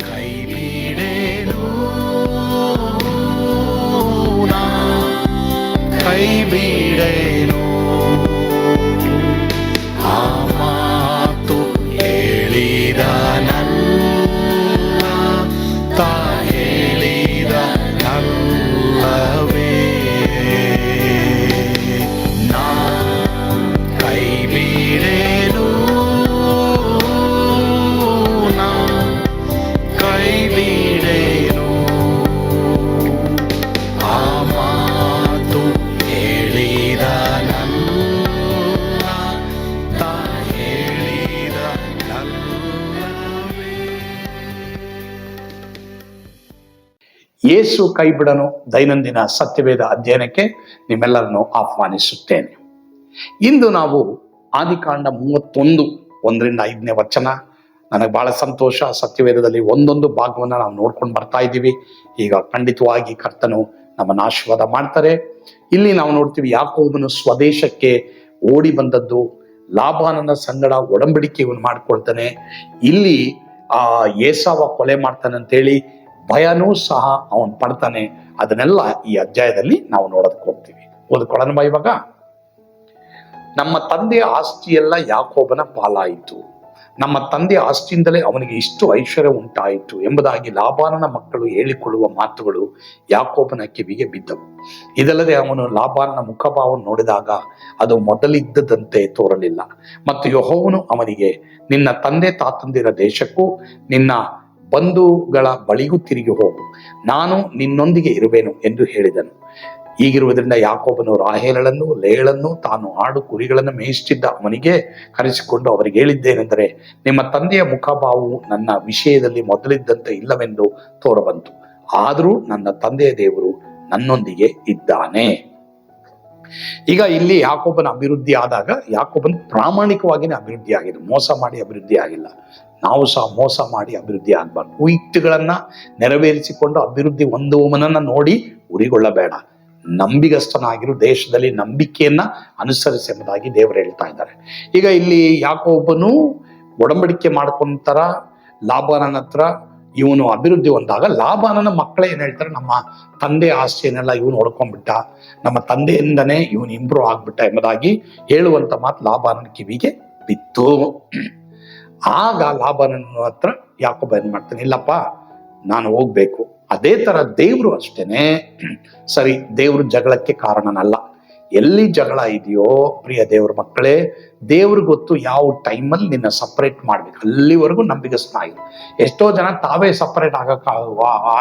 ಕೈ ಬಿಡೇನು, ಕೈ ಬಿಡೇನು, ಆ ಮಾತು ಹೇಳಿದ ತಾ ಹೇಳಿದ ನಲ್ಲವೇ. ನಾ ಕೈ ಬಿಡೇನು, ನಾ ಕೈ ಬಿಡೇನು, ಆ ಮಾತು ಹೇಳಿದ ತಾ ಹೇಳಿದ ನಲ್ಲವೇ. ಯೇಸು ಕೈ ಬಿಡನು ದೈನಂದಿನ ಸತ್ಯವೇದ ಅಧ್ಯಯನಕ್ಕೆ ನಿಮ್ಮೆಲ್ಲರನ್ನು ಆಹ್ವಾನಿಸುತ್ತೇನೆ. ಇಂದು ನಾವು ಆದಿಕಾಂಡ 31 1-5 ವಚನ. ನನಗೆ ಬಹಳ ಸಂತೋಷ. ಸತ್ಯವೇದದಲ್ಲಿ ಒಂದೊಂದು ಭಾಗವನ್ನು ನಾವು ನೋಡ್ಕೊಂಡು ಬರ್ತಾ ಇದ್ದೀವಿ. ಈಗ ಖಂಡಿತವಾಗಿ ಕರ್ತನು ನಮ್ಮನ್ನು ಆಶೀರ್ವಾದ ಮಾಡ್ತಾರೆ. ಇಲ್ಲಿ ನಾವು ನೋಡ್ತೀವಿ, ಯಾಕೋಬನು ಸ್ವದೇಶಕ್ಕೆ ಓಡಿ ಬಂದದ್ದು, ಲಾಬಾನನ ಸಂಗಡ ಒಡಂಬಡಿಕೆ ಇವನು ಮಾಡ್ಕೊಳ್ತಾನೆ. ಇಲ್ಲಿ ಏಸಾವ ಕೊಲೆ ಮಾಡ್ತಾನೆ ಅಂತೇಳಿ ಭಯನೂ ಸಹ ಅವನು ಪಡ್ತಾನೆ. ಅದನ್ನೆಲ್ಲ ಈ ಅಧ್ಯಾಯದಲ್ಲಿ ನಾವು ನೋಡೋದಕ್ಕೆ ಹೋಗ್ತೀವಿ. ಓದ್ಕೊಳ್ಳೋಣ ಇವಾಗ. ನಮ್ಮ ತಂದೆಯ ಆಸ್ತಿಯೆಲ್ಲ ಯಾಕೋಬನ ಪಾಲಾಯಿತು, ನಮ್ಮ ತಂದೆಯ ಆಸ್ತಿಯಿಂದಲೇ ಅವನಿಗೆ ಇಷ್ಟು ಐಶ್ವರ್ಯ ಉಂಟಾಯಿತು ಎಂಬುದಾಗಿ ಲಾಬಾನನ ಮಕ್ಕಳು ಹೇಳಿಕೊಳ್ಳುವ ಮಾತುಗಳು ಯಾಕೋಬನ ಕಿವಿಗೆ ಬಿದ್ದವು. ಇದಲ್ಲದೆ ಅವನು ಲಾಬಾನನ ಮುಖಭಾವವನ್ನು ನೋಡಿದಾಗ ಅದು ಮೊದಲಿದ್ದದಂತೆ ತೋರಲಿಲ್ಲ. ಮತ್ತು ಯೆಹೋವನು ಅವನಿಗೆ, ನಿನ್ನ ತಂದೆ ತಾತಂದಿರ ದೇಶಕ್ಕೂ ನಿನ್ನ ಬಂಧುಗಳ ಬಳಿಗೂ ತಿರುಗಿ ಹೋಗು, ನಾನು ನಿನ್ನೊಂದಿಗೆ ಇರುವೆನು ಎಂದು ಹೇಳಿದನು. ಹೀಗಿರುವುದರಿಂದ ಯಾಕೋಬನು ರಾಹೇಲಳನ್ನು ಲೇಳನ್ನು ತಾನು ಆಡು ಕುರಿಗಳನ್ನು ಮೇಯಿಸುತ್ತಿದ್ದ ಅವನಿಗೆ ಕರೆಸಿಕೊಂಡು ಅವರಿಗೆ ಹೇಳಿದ್ದೇನೆಂದರೆ, ನಿಮ್ಮ ತಂದೆಯ ಮುಖಭಾವವು ನನ್ನ ವಿಷಯದಲ್ಲಿ ಮೊದಲಿದ್ದಂತೆ ಇಲ್ಲವೆಂದು ತೋರಬಂತು, ಆದರೂ ನನ್ನ ತಂದೆಯ ದೇವರು ನನ್ನೊಂದಿಗೆ ಇದ್ದಾನೆ. ಈಗ ಇಲ್ಲಿ ಯಾಕೋಬನ ಅಭಿವೃದ್ಧಿ ಆದಾಗ ಯಾಕೋಬನ್ ಪ್ರಾಮಾಣಿಕವಾಗಿಯೇ ಅಭಿವೃದ್ಧಿ ಆಗಿದೆ, ಮೋಸ ಮಾಡಿ ಅಭಿವೃದ್ಧಿ ಆಗಿಲ್ಲ. ನಾವು ಸಹ ಮೋಸ ಮಾಡಿ ಅಭಿವೃದ್ಧಿ ಆಗ್ಬಾರ್ದು. ಕುಯಿತುಗಳನ್ನ ನೆರವೇರಿಸಿಕೊಂಡು ಅಭಿವೃದ್ಧಿ ಹೊಂದುವವನನ್ನ ನೋಡಿ ಉರಿಗೊಳ್ಳಬೇಡ. ನಂಬಿಗಸ್ತನಾಗಿರು, ದೇಶದಲ್ಲಿ ನಂಬಿಕೆಯನ್ನ ಅನುಸರಿಸಿ ಎಂಬುದಾಗಿ ದೇವರು ಹೇಳ್ತಾ ಇದ್ದಾರೆ. ಈಗ ಇಲ್ಲಿ ಯಾಕೋಬನು ಒಡಂಬಡಿಕೆ ಮಾಡ್ಕೊಂತಾರ ಲಾಬಾನನ ಹತ್ರ. ಇವನು ಅಭಿವೃದ್ಧಿ ಹೊಂದಾಗ ಲಾಬಾನನ ಮಕ್ಕಳೇ ಏನ್ ಹೇಳ್ತಾರೆ, ನಮ್ಮ ತಂದೆ ಆಸ್ತಿಯನ್ನೆಲ್ಲ ಇವನು ಹೊಡ್ಕೊಂಡ್ಬಿಟ್ಟ, ನಮ್ಮ ತಂದೆಯಿಂದನೇ ಇವನು ಇಂಪ್ರೂವ್ ಆಗ್ಬಿಟ್ಟ ಎಂಬುದಾಗಿ ಹೇಳುವಂತ ಮಾತು ಲಾಬಾನನ ಕಿವಿಗೆ ಬಿತ್ತು. ಆಗ ಲಾಬಾನನ ಹತ್ರ ಯಾಕೋಬ ಏನ್ ಮಾಡ್ತಾನೆ, ಇಲ್ಲಪ್ಪ ನಾನು ಹೋಗ್ಬೇಕು. ಅದೇ ತರ ದೇವ್ರು ಅಷ್ಟೇನೆ. ಸರಿ, ದೇವ್ರು ಜಗಳಕ್ಕೆ ಕಾರಣನಲ್ಲ. ಎಲ್ಲಿ ಜಗಳ ಇದೆಯೋ ಪ್ರಿಯ ದೇವ್ರ ಮಕ್ಕಳೇ, ದೇವ್ರ ಗೊತ್ತು ಯಾವ ಟೈಮಲ್ಲಿ ನಿನ್ನ ಸಪರೇಟ್ ಮಾಡ್ಬೇಕು. ಅಲ್ಲಿವರೆಗೂ ನಂಬಿಗಸ್ತನಾಗಿರು. ಎಷ್ಟೋ ಜನ ತಾವೇ ಸಪರೇಟ್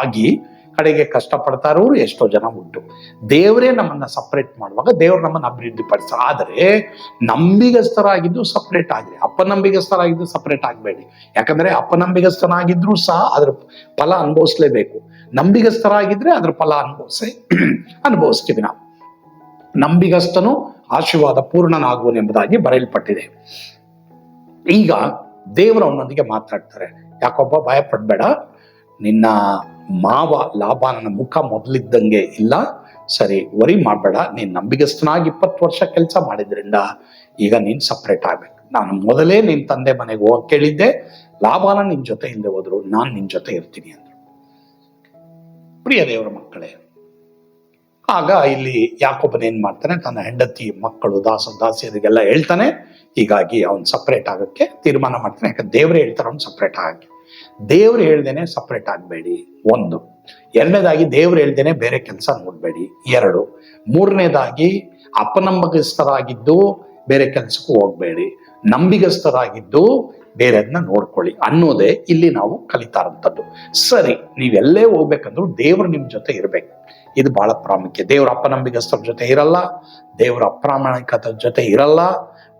ಆಗಿ ಕಡೆಗೆ ಕಷ್ಟಪಡ್ತಾರೋರು ಎಷ್ಟೋ ಜನ ಉಂಟು. ದೇವರೇ ನಮ್ಮನ್ನ ಸಪರೇಟ್ ಮಾಡುವಾಗ ದೇವ್ರು ನಮ್ಮನ್ನ ಅಭಿವೃದ್ಧಿ ಪಡಿಸ್ತಾರೆ. ಆದರೆ ನಂಬಿಗಸ್ತರಾಗಿದ್ದು ಸಪರೇಟ್ ಆಗ್ರಿ, ಅಪನಂಬಿಗಸ್ತರಾಗಿದ್ದು ಸಪರೇಟ್ ಆಗಬೇಡಿ. ಯಾಕಂದ್ರೆ ಅಪನಂಬಿಗಸ್ತನಾಗಿದ್ರು ಸಹ ಅದ್ರ ಫಲ ಅನುಭವಿಸ್ಲೇಬೇಕು. ನಂಬಿಗಸ್ತರಾಗಿದ್ರೆ ಅದ್ರ ಫಲ ಅನುಭವಿಸ್ತೀವಿ ನಾವು. ನಂಬಿಗಸ್ತನು ಆಶೀರ್ವಾದ ಪೂರ್ಣನಾಗುವನೆಂಬುದಾಗಿ ಬರೆಯಲ್ಪಟ್ಟಿದೆ. ಈಗ ದೇವರು ಅವನೊಂದಿಗೆ ಮಾತಾಡ್ತಾರೆ, ಯಾಕೊಬ್ಬ ಭಯ ಪಡ್ಬೇಡ, ನಿನ್ನ ಮಾವ ಲಾಬಾನನ ಮುಖ ಮೊದಲಿದ್ದಂಗೆ ಇಲ್ಲ, ಸರಿ ವರಿ ಮಾಡಬೇಡ, ನೀನ್ ನಂಬಿಗಸ್ತನಾಗಿ 20 ವರ್ಷ ಕೆಲಸ ಮಾಡಿದ್ರಿಂದ ಈಗ ನೀನ್ ಸಪ್ರೇಟ್ ಆಗ್ಬೇಕು. ನಾನು ಮೊದಲೇ ನಿನ್ ತಂದೆ ಮನೆಗೆ ಹೋಗಕ್ ಕೇಳಿದ್ದೆ, ಲಾಬಾನ ನಿನ್ ಜೊತೆ ಇಲ್ಲದೆ ಹೋದ್ರು ನಾನ್ ನಿನ್ ಜೊತೆ ಇರ್ತೀನಿ ಅಂದ್ರು. ಪ್ರಿಯ ದೇವರ ಮಕ್ಕಳೇ, ಆಗ ಇಲ್ಲಿ ಯಾಕೋಬನ್ ಏನ್ ಮಾಡ್ತಾನೆ, ತನ್ನ ಹೆಂಡತಿ ಮಕ್ಕಳು ದಾಸಿಯರಿಗೆಲ್ಲ ಹೇಳ್ತಾನೆ. ಹೀಗಾಗಿ ಅವನ್ ಸಪ್ರೇಟ್ ಆಗಕ್ಕೆ ತೀರ್ಮಾನ ಮಾಡ್ತಾನೆ. ಯಾಕಂದ್ರೆ ದೇವ್ರೇ ಹೇಳ್ತಾರೆ ಅವ್ನು ಸಪ್ರೇಟ್ ಆಗಕ್ಕೆ. ದೇವ್ರು ಹೇಳ್ದೇನೆ ಸಪ್ರೇಟ್ ಆಗಬೇಡಿ, 1. 2ನೇದಾಗಿ ದೇವ್ರು ಹೇಳ್ದೇನೆ ಬೇರೆ ಕೆಲಸ ನೋಡ್ಬೇಡಿ, 2. 3ನೇದಾಗಿ ಅಪನಂಬಿಗಸ್ತರಾಗಿದ್ದು ಬೇರೆ ಕೆಲ್ಸಕ್ಕೂ ಹೋಗ್ಬೇಡಿ, ನಂಬಿಗಸ್ತರಾಗಿದ್ದು ಬೇರೆದನ್ನ ನೋಡ್ಕೊಳ್ಳಿ ಅನ್ನೋದೇ ಇಲ್ಲಿ ನಾವು ಕಲಿತಾ ಇರೋಂಥದ್ದು. ಸರಿ, ನೀವೆಲ್ಲೇ ಹೋಗ್ಬೇಕಂದ್ರೂ ದೇವ್ರು ನಿಮ್ ಜೊತೆ ಇರ್ಬೇಕು. ಇದು ಬಹಳ ಪ್ರಾಮುಖ್ಯ. ದೇವ್ರ ಅಪನಂಬಿಗಸ್ತರ ಜೊತೆ ಇರಲ್ಲ, ದೇವ್ರ ಅಪ್ರಾಮಾಣಿಕತೆ ಜೊತೆ ಇರಲ್ಲ,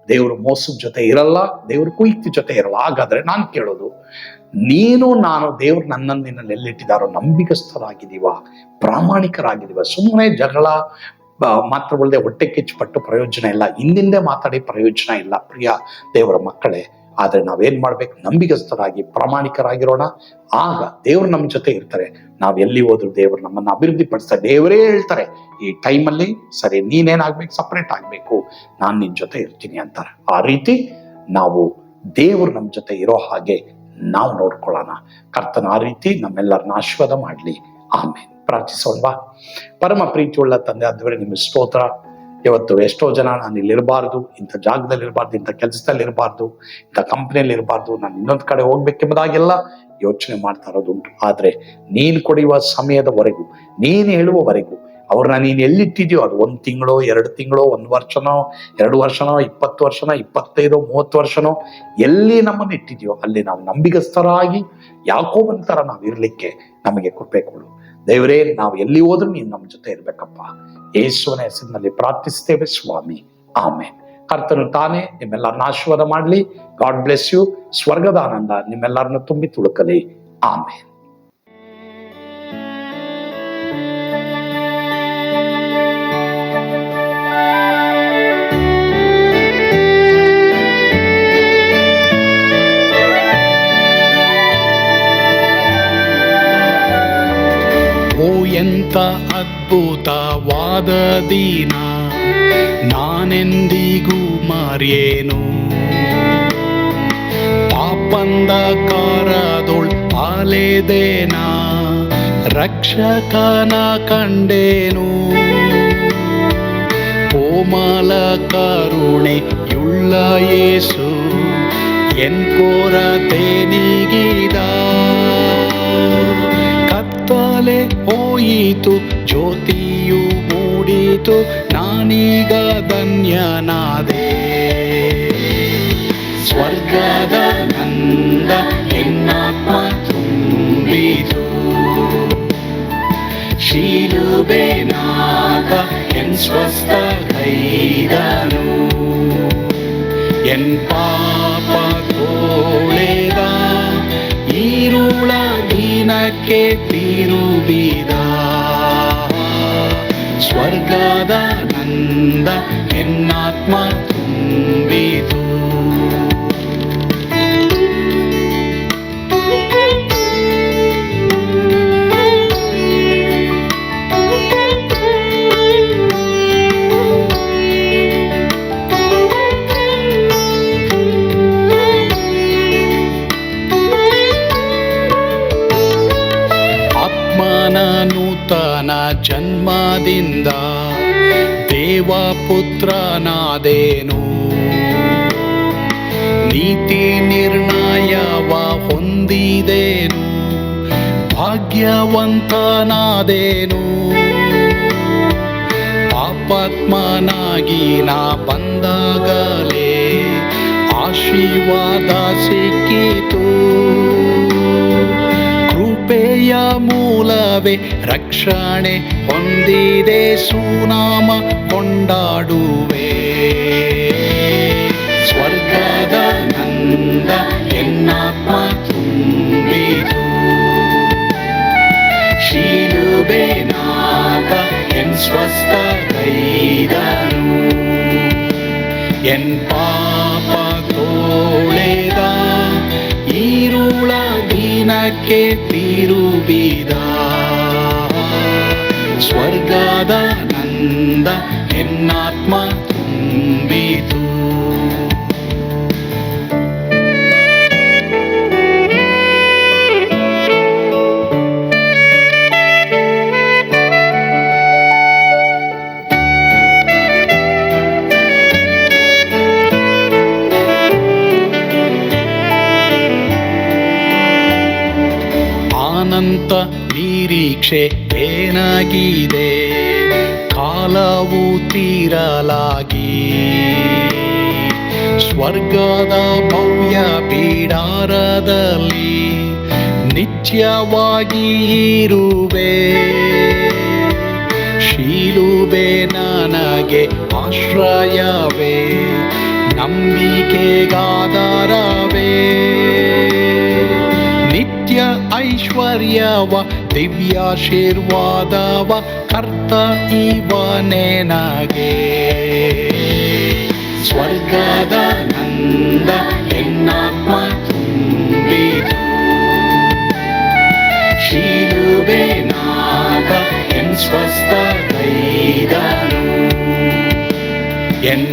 ದೇವ್ರ ಮೋಸದ ಜೊತೆ ಇರಲ್ಲ, ದೇವ್ರ ಕುಯುಕ್ತಿ ಜೊತೆ ಇರಲ್ಲ. ಹಾಗಾದ್ರೆ ನಾನು ಕೇಳೋದು, ನೀನು ನಾನು ದೇವ್ರು ನನ್ನನ್ನು ನಿನ್ನಲ್ಲಿ ಎಲ್ಲಿಟ್ಟಿದಾರೋ ನಂಬಿಗಸ್ತರಾಗಿದ್ದೀವ, ಪ್ರಾಮಾಣಿಕರಾಗಿದ್ದೀವ? ಸುಮ್ಮನೆ ಜಗಳ ಮಾತ್ರವಲ್ಲದೆ ಹೊಟ್ಟೆ ಕಿಚ್ಚುಪಟ್ಟು ಪ್ರಯೋಜನ ಇಲ್ಲ, ಹಿಂದಿಂದೆ ಮಾತಾಡಿ ಪ್ರಯೋಜನ ಇಲ್ಲ ಪ್ರಿಯ ದೇವರ ಮಕ್ಕಳೇ. ಆದ್ರೆ ನಾವೇನ್ ಮಾಡ್ಬೇಕು, ನಂಬಿಗಸ್ತರಾಗಿ ಪ್ರಾಮಾಣಿಕರಾಗಿರೋಣ. ಆಗ ದೇವ್ರು ನಮ್ಮ ಜೊತೆ ಇರ್ತಾರೆ. ನಾವ್ ಎಲ್ಲಿ ಹೋದ್ರು ದೇವ್ರು ನಮ್ಮನ್ನ ಅಭಿವೃದ್ಧಿ ಪಡಿಸ್ತಾರೆ. ದೇವರೇ ಹೇಳ್ತಾರೆ ಈ ಟೈಮಲ್ಲಿ, ಸರಿ ನೀನೇನಾಗ್ಬೇಕು, ಸಪ್ರೇಟ್ ಆಗ್ಬೇಕು, ನಾನ್ ನಿನ್ ಜೊತೆ ಇರ್ತೀನಿ ಅಂತಾರೆ. ಆ ರೀತಿ ನಾವು ದೇವ್ರು ನಮ್ಮ ಜೊತೆ ಇರೋ ಹಾಗೆ ನಾವು ನೋಡ್ಕೊಳ್ಳೋಣ. ಕರ್ತನ ಆ ರೀತಿ ನಮ್ಮೆಲ್ಲರನ್ನ ಆಶೀರ್ವಾದ ಮಾಡಲಿ. ಆಮೇಲೆ ಪ್ರಾರ್ಥಿಸೋಣವಾ. ಪರಮ ಪ್ರೀತಿಯುಳ್ಳ ತಂದೆ ಆದವರೇ, ನಿಮ್ಮ ಸ್ತೋತ್ರ. ಇವತ್ತು ಎಷ್ಟೋ ಜನ ನಾನು ಇಲ್ಲಿ ಇರಬಾರ್ದು, ಇಂಥ ಜಾಗದಲ್ಲಿ ಇರಬಾರ್ದು, ಇಂಥ ಕೆಲಸದಲ್ಲಿ ಇರಬಾರ್ದು, ಇಂಥ ಕಂಪ್ನಿಯಲ್ಲಿ ಇರಬಾರ್ದು, ನಾನು ಇನ್ನೊಂದು ಕಡೆ ಹೋಗ್ಬೇಕೆಂಬುದಾಗೆಲ್ಲ ಯೋಚನೆ ಮಾಡ್ತಾ ಇರೋದುಂಟು. ಆದರೆ ನೀನು ಕೊಡುವ ಸಮಯದವರೆಗೂ, ನೀನು ಹೇಳುವವರೆಗೂ ಅವ್ರನ್ನ ನೀನು ಎಲ್ಲಿಟ್ಟಿದ್ಯೋ, ಅದು 1 ತಿಂಗಳೋ 2 ತಿಂಗಳೋ 1 ವರ್ಷನೋ 2 ವರ್ಷನೋ 20 ವರ್ಷನೋ 25 30 ವರ್ಷನೋ ಎಲ್ಲಿ ನಮ್ಮನ್ನು ಇಟ್ಟಿದ್ಯೋ ಅಲ್ಲಿ ನಾವು ನಂಬಿಗಸ್ತರಾಗಿ ಯಾಕೋಬನ ಥರ ನಾವು ಇರಲಿಕ್ಕೆ ನಮಗೆ ಕೃಪೆ ಕೊಡು ದೇವರೇ. ನಾವು ಎಲ್ಲಿ ಹೋದ್ರೂ ನೀನು ನಮ್ಮ ಜೊತೆ ಇರ್ಬೇಕಪ್ಪ. ಯೇಸುವಿನ ಹೆಸರಿನಲ್ಲಿ ಪ್ರಾರ್ಥಿಸ್ತೇವೆ ಸ್ವಾಮಿ. ಆಮೇನ್. ಕರ್ತನು ತಾನೇ ನಿಮ್ಮೆಲ್ಲರನ್ನ ಆಶೀರ್ವಾದ ಮಾಡಲಿ. God bless you. ಸ್ವರ್ಗದ ಆನಂದ ನಿಮ್ಮೆಲ್ಲರನ್ನು ತುಂಬಿ ತುಳುಕಲಿ. ಆಮೇನ್. ಎಂಥ ಅದ್ಭುತವಾದ ದಿನ, ನಾನೆಂದಿಗೂ ಮರೆಯೇನು. ಪಾಪಂಧಕಾರದೊಳ್ ಅಲೆದೇನ, ರಕ್ಷಕನ ಕಂಡೇನು. ಕೋಮಲ ಕರುಣೆಯುಳ್ಳ ಯೇಸು ಎನ್ ಕೊರತೆ ನೀಗಿದ. ಕತ್ತಲೆ ಹೋಯಿತು, ಜ್ಯೋತಿಯು ಮೂಡಿತು, ನಾನೀಗ ಧನ್ಯನಾದೆ. ಸ್ವರ್ಗದ ನಂದ ಎನ್ನಾತ್ಮ ತುಂಬಿತು. ಶಿಲುಬೆನಾಥ ಎನ್ ಸ್ವಸ್ಥ ಕೈದನು. ಎನ್ ಪಾಪ ತೋಳೆದ, ಈರುಳ ದಿನಕ್ಕೆ ತಿರುಗಿದ. ಸ್ವರ್ಗದ ನಂದ ಎನ್ನಾತ್ಮ ತುಂಬಿತು. ನೂತನ ಜನ್ಮದಿಂದ ದೇವಪುತ್ರನಾದೇನು. ನೀತಿ ನಿರ್ಣಯವ ಹೊಂದಿದೇನು, ಭಾಗ್ಯವಂತನಾದೇನು. ಪಾಪಾತ್ಮನಾಗಿ ನಾ ಬಂದಾಗಲೇ ಆಶೀರ್ವಾದ ಸಿಕ್ಕಿತು. ಕೃಪೆಯ ಮೂಲವೇ ರಕ್ಷಣೆ ಹೊಂದಿದೆ, ಸುನಾಮ ಕೊಂಡಾಡುವೆ. ಸ್ವರ್ಗದ ನಂದ ಎನ್ನಾತ್ಮ ತುಂಬಿತು. ಶಿಲುಬೆನಾಥ ಎನ್ ಸ್ವಸ್ಥ ಕೈದನು. ಎನ್ ಪಾಪ ತೋಳೆದ, ಈರುಳ ದಿನಕ್ಕೆ ತಿರುಗಿದ. ಸ್ವರ್ಗದ ನಂದ ಎನ್ನಾತ್ಮ ತುಂಬಿತು. ಅನಂತ ನಿರೀಕ್ಷೆ ಏನಾಗಿದೆ, ಕಾಲವು ತೀರಲಾಗಿ. ಸ್ವರ್ಗದ ಭವ್ಯ ಬಿಡಾರದಲ್ಲಿ ನಿತ್ಯವಾಗಿ ಇರುವೆ. ಶಿಲುಬೆ ನನಗೆ ಆಶ್ರಯವೇ, ನಂಬಿಕೆಗಾಧಾರವೇ. ನಿತ್ಯ ಐಶ್ವರ್ಯವ ದಿವ್ಯಾಶೀರ್ವಾದವ ಕರ್ತ ಇವನೇ ನಗೆ. ಸ್ವರ್ಗದ ನಂದ ಎನ್ನಾತ್ಮ ತುಂಬಿತು. ಶಿಲುಬೆನಾಥ ಎನ್ ಸ್ವಸ್ಥ ಕೈದನು. ಎನ್